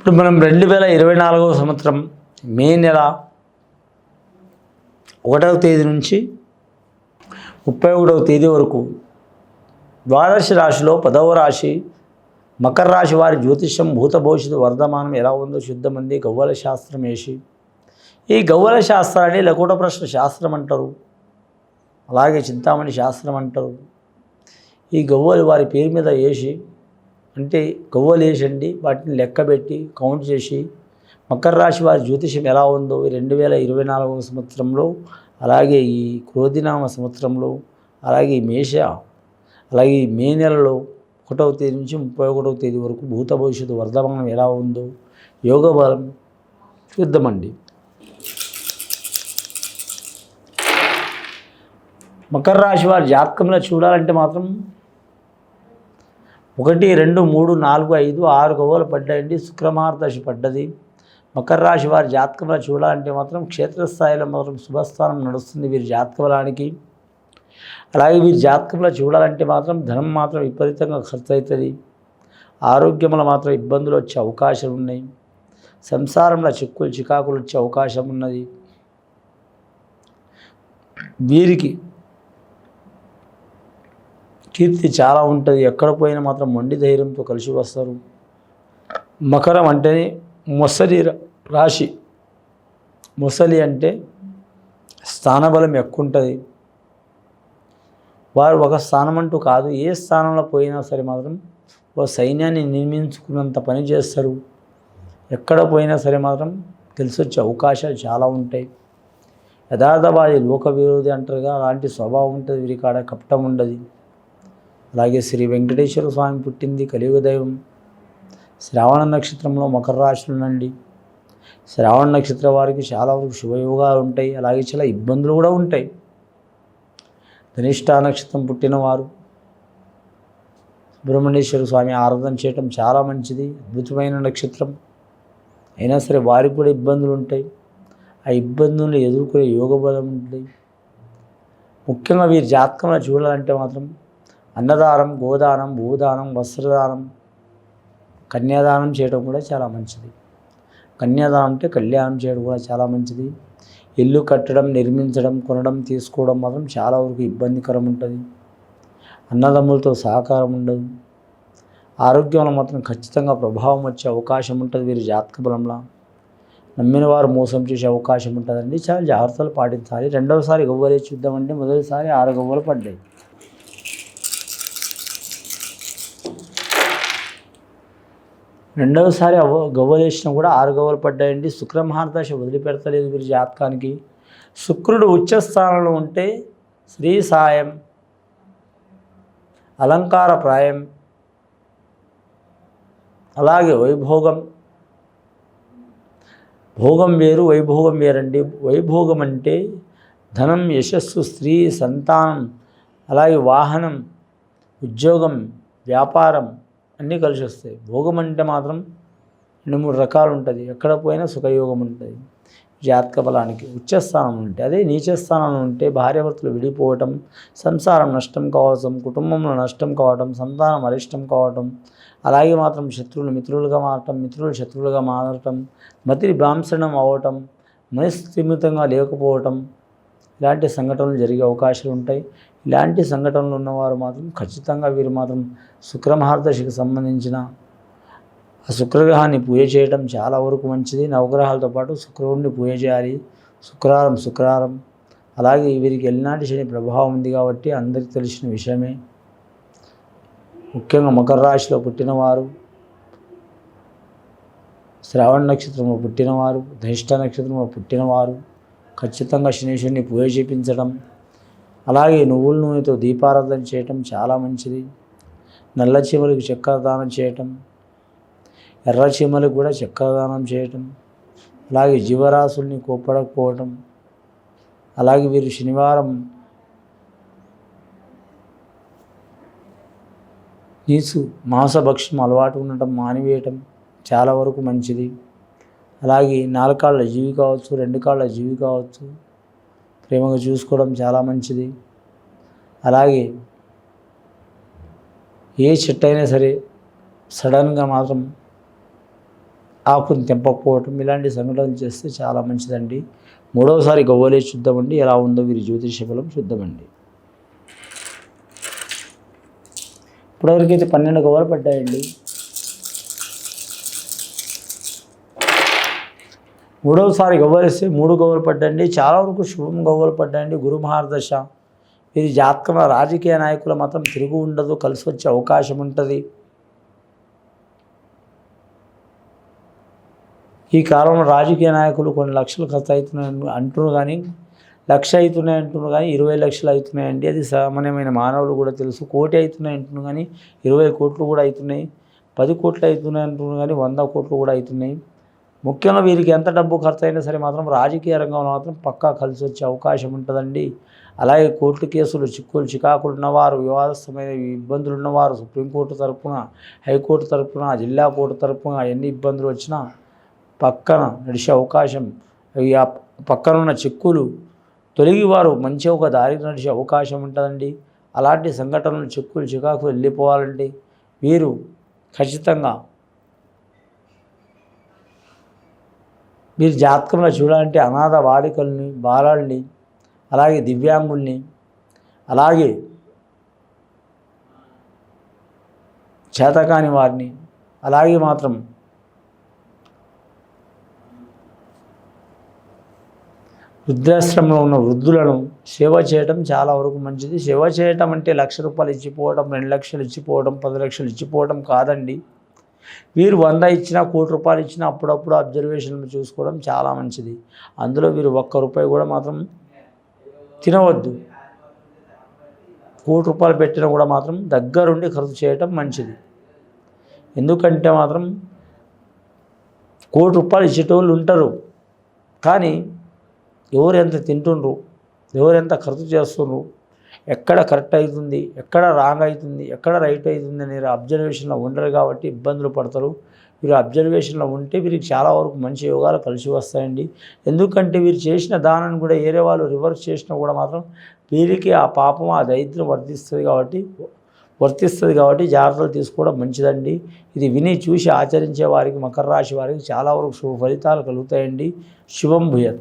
ఇప్పుడు మనం 2024వ సంవత్సరం మే నెల 1వ తేదీ నుంచి 31వ తేదీ వరకు ద్వాదశ రాశిలో 10వ రాశి మకర రాశి వారి జ్యోతిష్యం భూత భవిష్యత్తు వర్ధమానం ఎలా ఉందో చూద్దామండి. గవ్వల శాస్త్రం వేసి ఈ గవ్వల శాస్త్రాన్ని లకోట ప్రశ్న శాస్త్రం అంటారు, అలాగే చింతామణి శాస్త్రం అంటారు. ఈ గవ్వలు వారి పేరు మీద వేసి అంటే గవ్వలు వేసండి, వాటిని లెక్కబెట్టి కౌంట్ చేసి మకర రాశి వారి జ్యోతిషం ఎలా ఉందో 2024వ సంవత్సరంలో, అలాగే ఈ క్రోధినామ సంవత్సరంలో, అలాగే ఈ అలాగే ఈ మే నెలలో 1వ తేదీ నుంచి 31వ తేదీ వరకు భూత భవిష్యత్తు వర్ధమానం ఎలా ఉందో యోగ బలం చూద్దామండి. మకర రాశి వారి జాతకంలో చూడాలంటే మాత్రం 1, 2, 3, 4, 5, 6 గవ్వలు పడ్డాయండి. శుక్రమహారదశి పడ్డది. మకర రాశి వారి జాతకంలో చూడాలంటే మాత్రం క్షేత్రస్థాయిలో మాత్రం శుభస్థానం నడుస్తుంది వీరి జాతకబలానికి. అలాగే వీరి జాతకంలో చూడాలంటే మాత్రం ధనం మాత్రం విపరీతంగా ఖర్చు అవుతుంది. ఆరోగ్యంలో మాత్రం ఇబ్బందులు వచ్చే అవకాశం ఉన్నాయి. సంసారంలో చికాకులు వచ్చే అవకాశం ఉన్నది. వీరికి కీర్తి చాలా ఉంటుంది. ఎక్కడ పోయినా మాత్రం మొండి ధైర్యంతో కలిసి వస్తారు. మకరం అంటేనే మొసలి రాశి. మొసలి అంటే స్థానబలం ఎక్కువ ఉంటుంది. వారు ఒక స్థానం అంటూ కాదు, ఏ స్థానంలో పోయినా సరే మాత్రం ఓ సైన్యాన్ని నిర్మించుకున్నంత పని చేస్తారు. ఎక్కడ పోయినా సరే మాత్రం కలిసి వచ్చే అవకాశాలు చాలా ఉంటాయి. యథార్థవాది లోక విరోధి అంటారుగా, అలాంటి స్వభావం ఉంటుంది వీరి కాడ, కపటం ఉండదు. అలాగే శ్రీ వెంకటేశ్వర స్వామి పుట్టింది కలియుగ దైవం. శ్రావణ నక్షత్రంలో మకర రాశిలో నుండి శ్రావణ నక్షత్రం వారికి చాలా వరకు శుభయోగాలు ఉంటాయి. అలాగే చాలా ఇబ్బందులు కూడా ఉంటాయి. ధనిష్ఠ నక్షత్రం పుట్టినవారు సుబ్రహ్మణ్యేశ్వర స్వామి ఆరాధన చేయటం చాలా మంచిది. అద్భుతమైన నక్షత్రం అయినా సరే వారికి కూడా ఇబ్బందులు ఉంటాయి. ఆ ఇబ్బందులను ఎదుర్కొనే యోగ బలం ఉంటుంది. ముఖ్యంగా వీరి జాతకంలో చూడాలంటే మాత్రం అన్నదానం, గోదానం, భూదానం, వస్త్రదానం, కన్యాదానం చేయడం కూడా చాలా మంచిది. కన్యాదానం అంటే కళ్యాణం చేయడం కూడా చాలా మంచిది. ఇల్లు కట్టడం, నిర్మించడం, కొనడం, తీసుకోవడం మాత్రం చాలా వరకు ఇబ్బందికరం ఉంటుంది. అన్నదమ్ములతో సహకారం ఉండదు. ఆరోగ్యంలో మాత్రం ఖచ్చితంగా ప్రభావం వచ్చే అవకాశం ఉంటుంది వీరి జాతక బలంలో. నమ్మిన వారు మోసం చేసే అవకాశం ఉంటుందండి. చాలా జాగ్రత్తలు పాటించాలి. రెండవసారి గవ్వలే చూద్దామంటే మొదటిసారి 6 గవ్వలు పడ్డాయి. రెండవసారి గవ్వలు వేసినా కూడా 6 గవ్వలు పడ్డాయండి. శుక్రమహారదశ వదిలిపెడతలేదు వీరి జాతకానికి. శుక్రుడు ఉచ్చస్థానంలో ఉంటే స్త్రీ సాయం, అలంకార ప్రాయం, అలాగే వైభోగం. భోగం వేరు, వైభోగం వేరండి. వైభోగం అంటే ధనం, యశస్సు, స్త్రీ, సంతానం, అలాగే వాహనం, ఉద్యోగం, వ్యాపారం అన్నీ కలిసి వస్తాయి. భోగం అంటే మాత్రం 2-3 రకాలు ఉంటుంది. ఎక్కడ పోయినా సుఖయోగం ఉంటుంది జాతక బలానికి. ఉచ్చస్థానం ఉంటే, అదే నీచస్థానంలో ఉంటే భార్యాభర్తలు విడిపోవటం, సంసారం నష్టం కావటం, కుటుంబంలో నష్టం కావటం, సంతానం అరిష్టం కావటం, అలాగే మాత్రం శత్రువులు మిత్రులుగా మారటం, మిత్రులు శత్రువులుగా మారటం, మతి భ్రాంశనం అవ్వటం, మనస్థిమితంగా లేకపోవటం, ఇలాంటి సంఘటనలు జరిగే అవకాశాలు ఉంటాయి. ఇలాంటి సంఘటనలు ఉన్నవారు మాత్రం ఖచ్చితంగా వీరు మాత్రం శుక్రమహారదశికి సంబంధించిన ఆ శుక్రగ్రహాన్ని పూజ చేయడం చాలా వరకు మంచిది. నవగ్రహాలతో పాటు శుక్రుడిని పూజ చేయాలి. శుక్రవారం. అలాగే వీరికి ఎల్నాటి శని ప్రభావం ఉంది కాబట్టి అందరికీ తెలిసిన విషయమే. ముఖ్యంగా మకర రాశిలో పుట్టినవారు, శ్రావణ నక్షత్రంలో పుట్టినవారు, ధనిష్ఠ నక్షత్రంలో పుట్టినవారు ఖచ్చితంగా శనీశ్వరుని పూజ చేయించడం, అలాగే నువ్వుల నూనెతో దీపారాధన చేయటం చాలా మంచిది. నల్ల చీమలకు చక్కెర దానం చేయటం, ఎర్ర చీమలకు కూడా చక్కెర దానం చేయటం, అలాగే జీవరాశుల్ని కోప్పడకపోవటం, అలాగే వీరు శనివారం మాంసభక్షం అలవాటు ఉండటం మానివేయటం చాలా వరకు మంచిది. అలాగే 4 కాళ్ళ జీవి కావచ్చు, 2 కాళ్ళ జీవి కావచ్చు, ప్రేమగా చూసుకోవడం చాలా మంచిది. అలాగే ఏ చెట్టు అయినా సరే సడన్గా మాత్రం ఆకుని తెంపకపోవటం ఇలాంటి సంఘటనలు చేస్తే చాలా మంచిదండి. మూడవసారి గవ్వలే చూద్దామండి ఎలా ఉందో వీరి జ్యోతిష బలం చూద్దామండి. ఇప్పటివరకైతే 12 గవ్వలు పడ్డాయండి. మూడవసారి గవ్వలేస్తే 3 గవ్వలు పడ్డాయండి. చాలా వరకు శుభం గవ్వలు పడ్డాయండి. గురు మహాదశ వీరి జాతకంలో రాజకీయ నాయకుల మాత్రం తిరుగు ఉండదు, కలిసి వచ్చే అవకాశం ఉంటుంది. ఈ కాలంలో రాజకీయ నాయకులు కొన్ని లక్షలు ఖర్చు అవుతున్నాయి అంటున్నారు, కానీ 1,00,000 అవుతున్నాయి అంటున్నారు, కానీ 20 లక్షలు అవుతున్నాయండి. అది సామాన్యమైన మానవులు కూడా తెలుసు. 1 కోటి అవుతున్నాయి అంటున్నారు, కానీ 20 కోట్లు కూడా అవుతున్నాయి. 10 కోట్లు అవుతున్నాయి అంటున్నారు, కానీ 100 కోట్లు కూడా అవుతున్నాయి. ముఖ్యంగా వీరికి ఎంత డబ్బు ఖర్చు అయినా సరే మాత్రం రాజకీయ రంగంలో మాత్రం పక్కా కలిసి వచ్చే అవకాశం ఉంటుందండి. అలాగే కోర్టు కేసులు, చిక్కులు, చికాకులు ఉన్నవారు, వివాదస్థమైన ఇబ్బందులు ఉన్నవారు సుప్రీంకోర్టు తరఫున, హైకోర్టు తరఫున, జిల్లా కోర్టు తరఫున ఎన్ని ఇబ్బందులు వచ్చినా పక్కన నడిచే అవకాశం, ఆ పక్కనున్న చిక్కులు తొలగి వారు మంచి ఒక దారి నడిచే అవకాశం ఉంటుందండి. అలాంటి సంఘటనలు, చిక్కులు, చికాకులు వెళ్ళిపోవాలంటే వీరు ఖచ్చితంగా మీరు జాతకంలో చూడాలంటే అనాథ బాలికల్ని, బాలల్ని, అలాగే దివ్యాంగుల్ని, అలాగే చేతకాని వారిని, అలాగే మాత్రం వృద్ధాశ్రమంలో ఉన్న వృద్ధులను సేవ చేయడం చాలా వరకు మంచిది. సేవ చేయటం అంటే ₹1,00,000 ఇచ్చిపోవడం, 2 లక్షలు ఇచ్చిపోవడం, 10 లక్షలు ఇచ్చిపోవడం కాదండి. వీరు 100 ఇచ్చినా, ₹1,00,00,000 ఇచ్చినా అప్పుడప్పుడు అబ్జర్వేషన్లు చూసుకోవడం చాలా మంచిది. అందులో వీరు ₹1 కూడా మాత్రం తినవద్దు. ₹1,00,00,000 పెట్టినా కూడా మాత్రం దగ్గరుండి ఖర్చు చేయటం మంచిది. ఎందుకంటే మాత్రం ₹1,00,00,000 ఇచ్చేటోళ్ళు ఉంటారు, కానీ ఎవరు ఎంత తింటుండ్రు, ఎవరు ఎంత ఖర్చు చేస్తుండ్రు, ఎక్కడ కరెక్ట్ అవుతుంది, ఎక్కడ రాంగ్ అవుతుంది, ఎక్కడ రైట్ అవుతుంది అనేది అబ్జర్వేషన్లో ఉండరు కాబట్టి ఇబ్బందులు పడతారు. వీరు అబ్జర్వేషన్లో ఉంటే వీరికి చాలా వరకు మంచి యోగాలు కలిసి వస్తాయండి. ఎందుకంటే వీరు చేసిన దానాన్ని కూడా వేరే వాళ్ళు రివర్స్ చేసినా కూడా మాత్రం వీరికి ఆ పాపం, ఆ దరిద్రం వర్తిస్తుంది కాబట్టి జాగ్రత్తలు తీసుకోవడం మంచిదండి. ఇది విని చూసి ఆచరించే వారికి, మకర రాశి వారికి చాలా వరకు శుభ ఫలితాలు కలుగుతాయండి. శుభం భూయాత్.